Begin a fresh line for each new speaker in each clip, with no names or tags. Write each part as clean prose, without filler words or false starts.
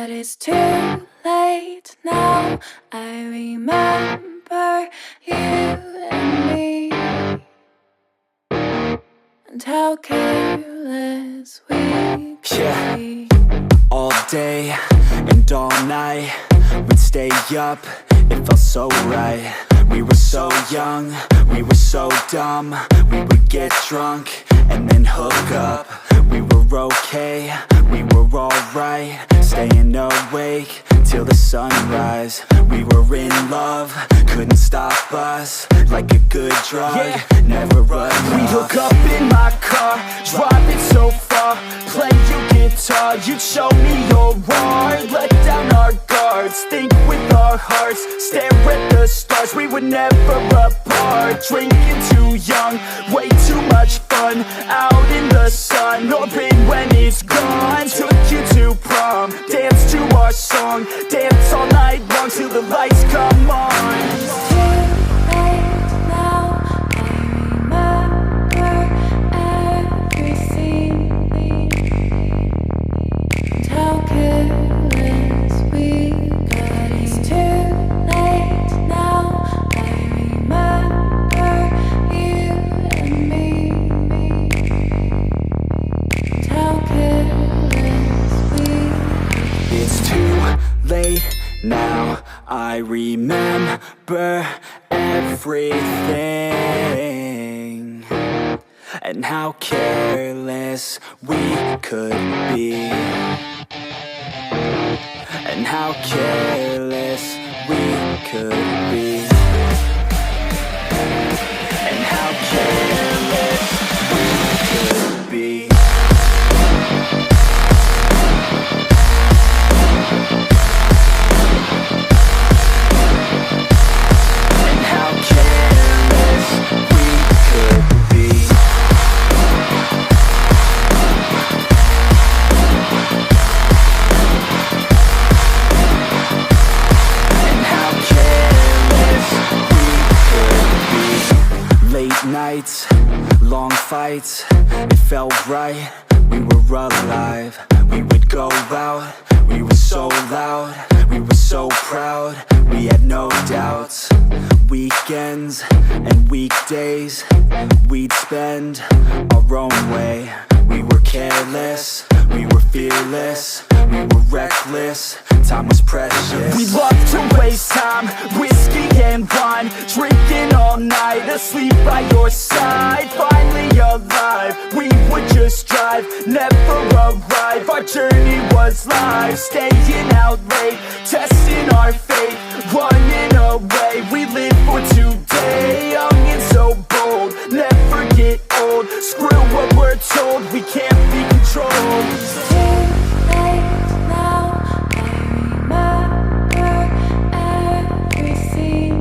But it's too late now. I remember you and me, and how careless we could be.
All day and all night, we'd stay up, it felt so right. We were so young, we were so dumb. We would get drunk and then hook up. We were okay, we were alright, staying awake till the sunrise. We were in love, couldn't stop us, like a good drug, never enough.
We'd hook up in my car, driving so far, play your guitar, you'd show me your art. Let down our guards, think with our hearts, stare at the stars, we were never apart. Drinking too young, way too much fun, out in the sun, open when it's gone. Took you to prom, dance to our song, dance all night long till the lights come on.
It's too late now. I remember everything, and how careless we got. It's too late now. I remember you and me, and how careless we got.
It's too late now, I remember everything, and how careless we could be, and how careless we could be, and how careless we could be. Nights, long fights, it felt right, we were alive. We would go out, we were so loud, we were so proud, we had no doubts. Weekends and weekdays, we'd spend our own way. We were careless, we were fearless, we were reckless, time was precious.
We loved to waste time, whiskey and wine, drinking all night, asleep by your side. Finally alive, we would just drive, never arrive. Our journey was live, staying out late, testing our fate, running away. We live for today, young and so bold, never get old. Screw what we're told, we can't be controlled.
It's too late now. I remember everything,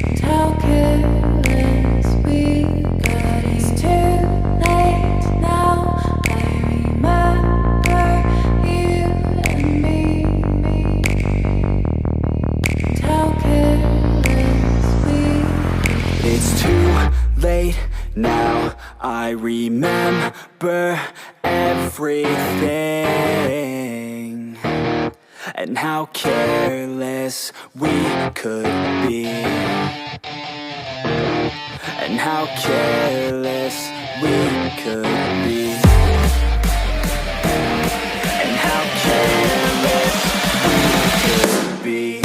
and how careless we got. It's too late now. I remember you and me, and how careless we got.
It's too late now, I remember everything, and how careless we could be, and how careless we could be, and how careless we could be.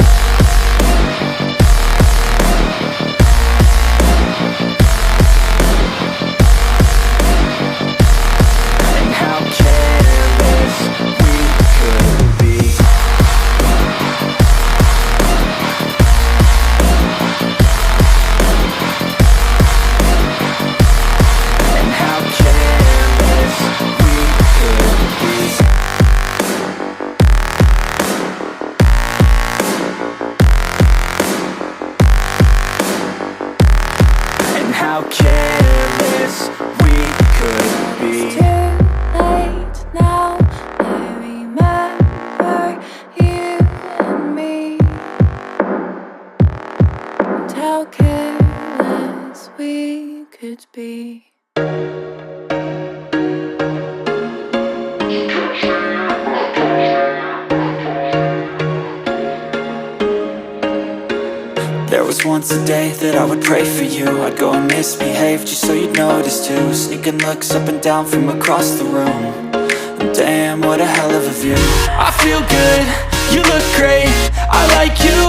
How careless we could be.
It's too late now. I remember you and me, and how careless we could be.
just once a day that I would pray for you. I'd go and misbehave just so you'd notice too. Sneaking looks up and down from across the room. And damn, what a hell of a view.
I feel good, you look great, I like you,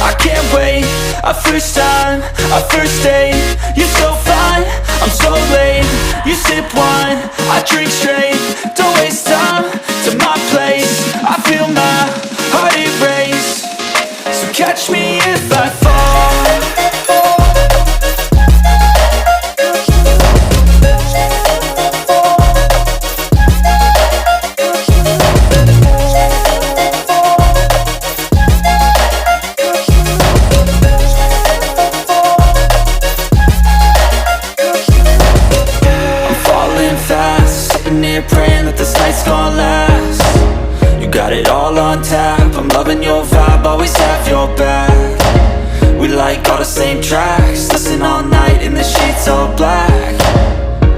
I can't wait. A first time, a first date, you're so fine, I'm so late. You sip wine, I drink straight, don't waste time to my place. I feel my heart erase, so catch me if I fall.
Praying that this night's gonna last. You got it all on tap, I'm loving your vibe, always have your back. We like all the same tracks, listen all night in the sheets all black.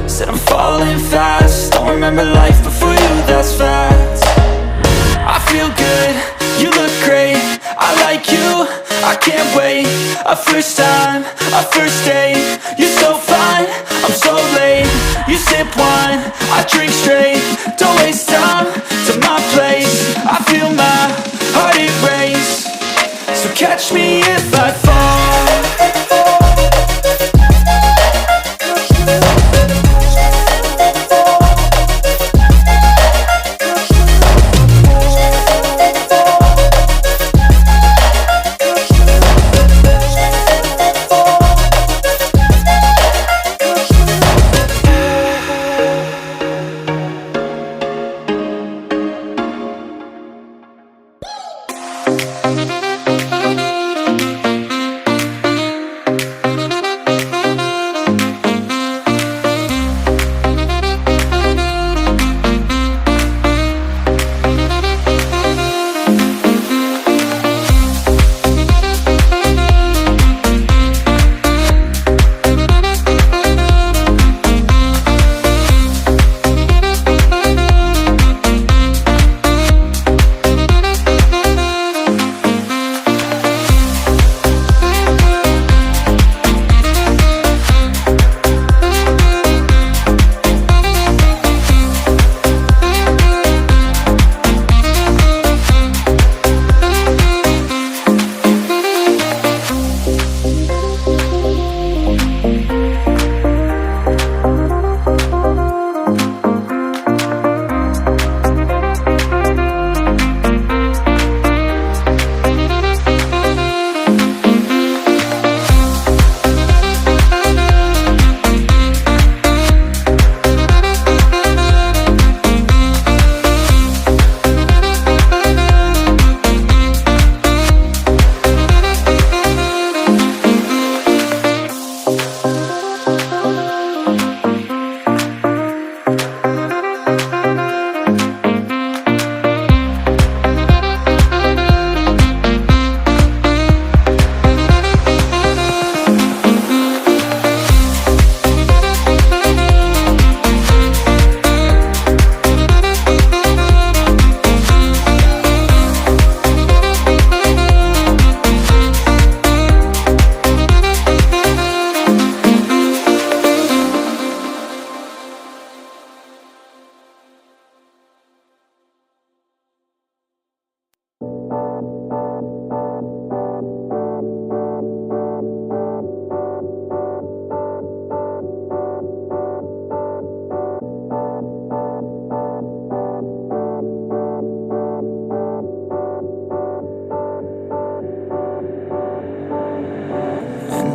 Said I'm falling fast, don't remember life before you, that's facts.
I feel good, you look great, I like you, I can't wait. A first time, a first date, you're so fine, I'm so late. You sip wine, I drink straight, don't waste time to my place. I feel my heart erase, so catch me if I fall.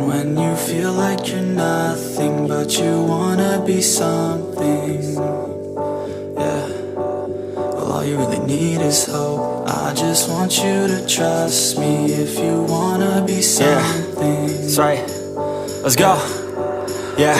When you feel like you're nothing, but you wanna be something, yeah. Well, all you really need is hope. I just want you to trust me if you wanna be something.
Yeah, that's right. Let's go.
Yeah,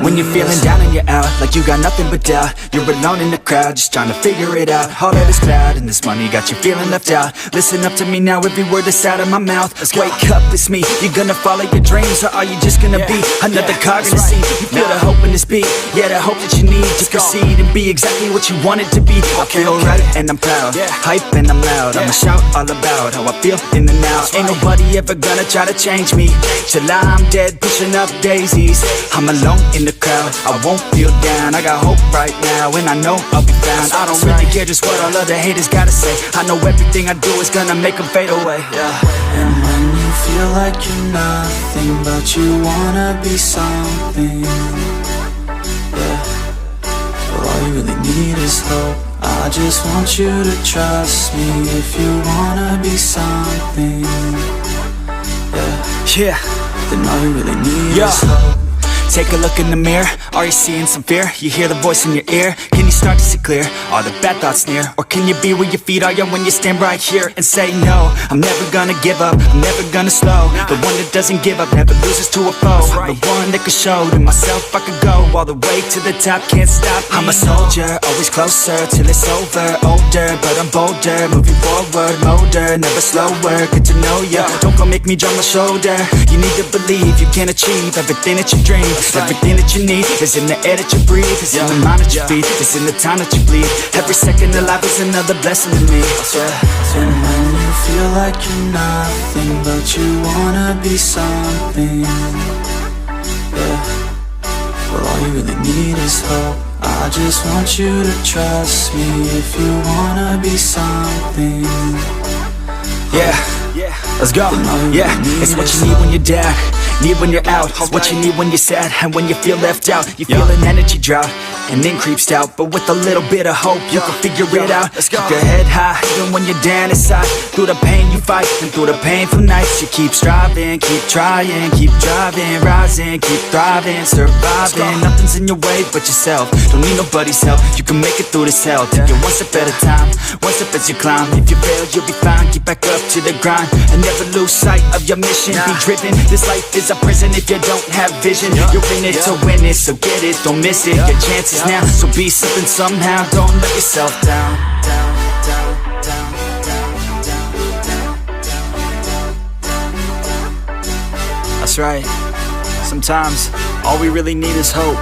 when you're feeling down and you're out, like you got nothing but doubt, you're alone in the crowd, just trying to figure it out. All of this cloud and this money got you feeling left out. Listen up to me now, every word that's out of my mouth. Wake up, it's me. You gonna follow your dreams, or are you just gonna be another cog in the scene? You feel the hope in this beat, yeah, the hope that you need to proceed and be exactly what you want it to be. I feel right and I'm proud, hype and I'm loud. I'ma shout all about how I feel in the now. Ain't nobody ever gonna try to change me till I'm dead, pushing up daisies. I'm alone in the crowd, I won't feel down. I got hope right now, and I know I'll be found. I don't really care just what all other haters gotta say. I know everything I do is gonna make them fade away.
And when you feel like you're nothing, but you wanna be something, well, all you really need is hope. I just want you to trust me. If you wanna be something, then all you really need is hope.
Take a look in the mirror, are you seeing some fear? You hear the voice in your ear, can you start to see clear? Are the bad thoughts near? Or can you be where your feet are, yeah, when you stand right here and say no? I'm never gonna give up, I'm never gonna slow. The one that doesn't give up, never loses to a foe. The one that could show to myself I could go all the way to the top, can't stop me. I'm a soldier, always closer till it's over. Older, but I'm bolder, moving forward, motor, never slower. Good to know ya, don't go make me drop my shoulder. You need to believe you can achieve everything that you dream. Everything that you need is in the air that you breathe. It's in the mind that you feed, it's in the time that you bleed. Every second of life is another blessing to me.
And when you feel like you're nothing, but you wanna be something, well, all you really need is hope. I just want you to trust me. If you wanna be something,
let's go. It's what you need when you're down, need when you're out. It's what you need when you're sad and when you feel left out. You feel an energy drought and then creeps out, but with a little bit of hope you can figure it out. Keep your head high even when you're down inside. Through the pain you fight and through the painful nights you keep striving, keep trying, keep driving, rising, keep thriving, surviving. Nothing's in your way but yourself, don't need nobody's help. You can make it through this hell, take it one step at a time, one step as you climb. If you fail you'll be fine, get back up to the grind and never lose sight of your mission. Be driven, this life is a prison if you don't have vision. You're in it to win it, so get it, don't miss it. Your chances now, so be something somehow. Don't let yourself down. That's right. Sometimes all we really need is hope.